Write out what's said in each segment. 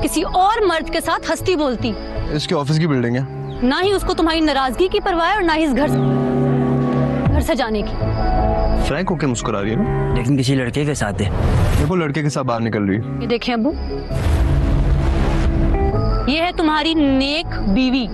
किसी और मर्द के साथ हंसती बोलती। इसके ऑफिस की बिल्डिंग है। ना ही उसको तुम्हारी नाराजगी की परवाह है और ना ही इस घर से जाने की। फ्रैंक होके मुस्कुरा रही है ना, लेकिन किसी लड़के के साथ है। देखो लड़के के साथ बाहर निकल रही है। ये देखें अब्बू, ये है तुम्हारी नेक बीवी।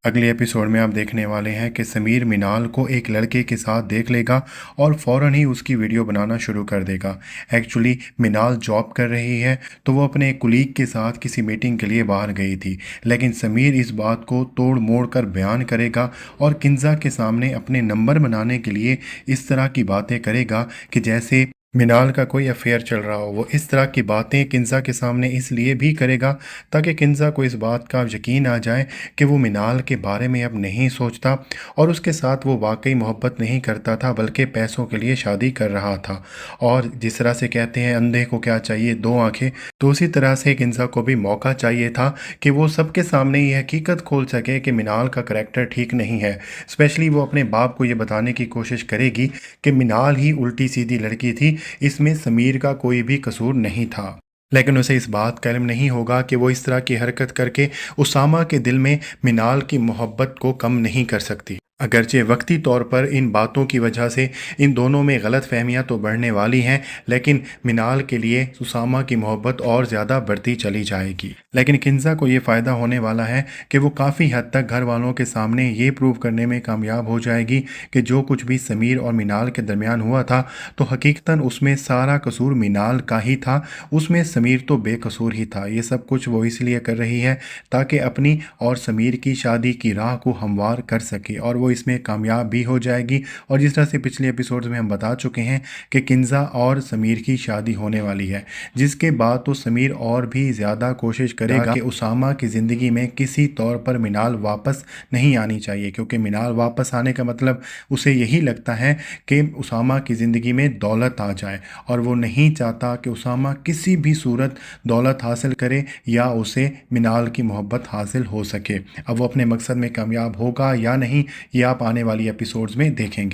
अगले एपिसोड में आप देखने वाले हैं कि समीर मिनाल को एक लड़के के साथ देख लेगा और फ़ौरन ही उसकी वीडियो बनाना शुरू कर देगा। एक्चुअली मिनाल जॉब कर रही है तो वो अपने कुलीग के साथ किसी मीटिंग के लिए बाहर गई थी, लेकिन समीर इस बात को तोड़ मोड़ कर बयान करेगा और किंजा के सामने अपने नंबर बनाने के लिए इस तरह की बातें करेगा कि जैसे मिनाल का कोई अफेयर चल रहा हो। वो इस तरह की बातें किंजा के सामने इसलिए भी करेगा ताकि किंजा को इस बात का यकीन आ जाए कि वो मिनाल के बारे में अब नहीं सोचता और उसके साथ वो वाकई मोहब्बत नहीं करता था बल्कि पैसों के लिए शादी कर रहा था। और जिस तरह से कहते हैं अंधे को क्या चाहिए, दो आंखें, तो उसी तरह से किंजा को भी मौका चाहिए था कि वो सबके सामने ये हकीकत खोल सके कि मिनाल का करैक्टर ठीक नहीं है। स्पेशली वो अपने बाप को ये बताने की कोशिश करेगी कि मिनाल ही उल्टी सीधी लड़की थी, इसमें समीर का कोई भी कसूर नहीं था। लेकिन उसे इस बात का इल्म नहीं होगा कि वो इस तरह की हरकत करके उसामा के दिल में मिनाल की मोहब्बत को कम नहीं कर सकती। अगरचे वक्ती तौर पर इन बातों की वजह से इन दोनों में गलत फहमियाँ तो बढ़ने वाली हैं, लेकिन मिनाल के लिए उसामा की मोहब्बत और ज़्यादा बढ़ती चली जाएगी। लेकिन किंजा को ये फ़ायदा होने वाला है कि वो काफ़ी हद तक घर वालों के सामने ये प्रूव करने में कामयाब हो जाएगी कि जो कुछ भी समीर और मिनाल के दरमियान हुआ था तो हकीकतन उसमें सारा कसूर मिनाल का ही था, उसमें समीर तो बेकसूर ही था। ये सब कुछ वो इसलिए कर रही है ताकि अपनी और समीर की शादी की राह को हमवार कर सके और वो इसमें कामयाब भी हो जाएगी। और जिस तरह से पिछले एपिसोड्स में हम बता चुके हैं कि किंजा और समीर की शादी होने वाली है, जिसके बाद तो समीर और भी ज़्यादा कोशिश करेगा कि उसामा की ज़िंदगी में किसी तौर पर मिनाल वापस नहीं आनी चाहिए, क्योंकि मिनाल वापस आने का मतलब उसे यही लगता है कि उसामा की ज़िंदगी में दौलत आ जाए और वो नहीं चाहता कि उसामा किसी भी सूरत दौलत हासिल करे या उसे मिनाल की मोहब्बत हासिल हो सके। अब वो अपने मकसद में कामयाब होगा या नहीं, ये आप आने वाली एपिसोड्स में देखेंगे।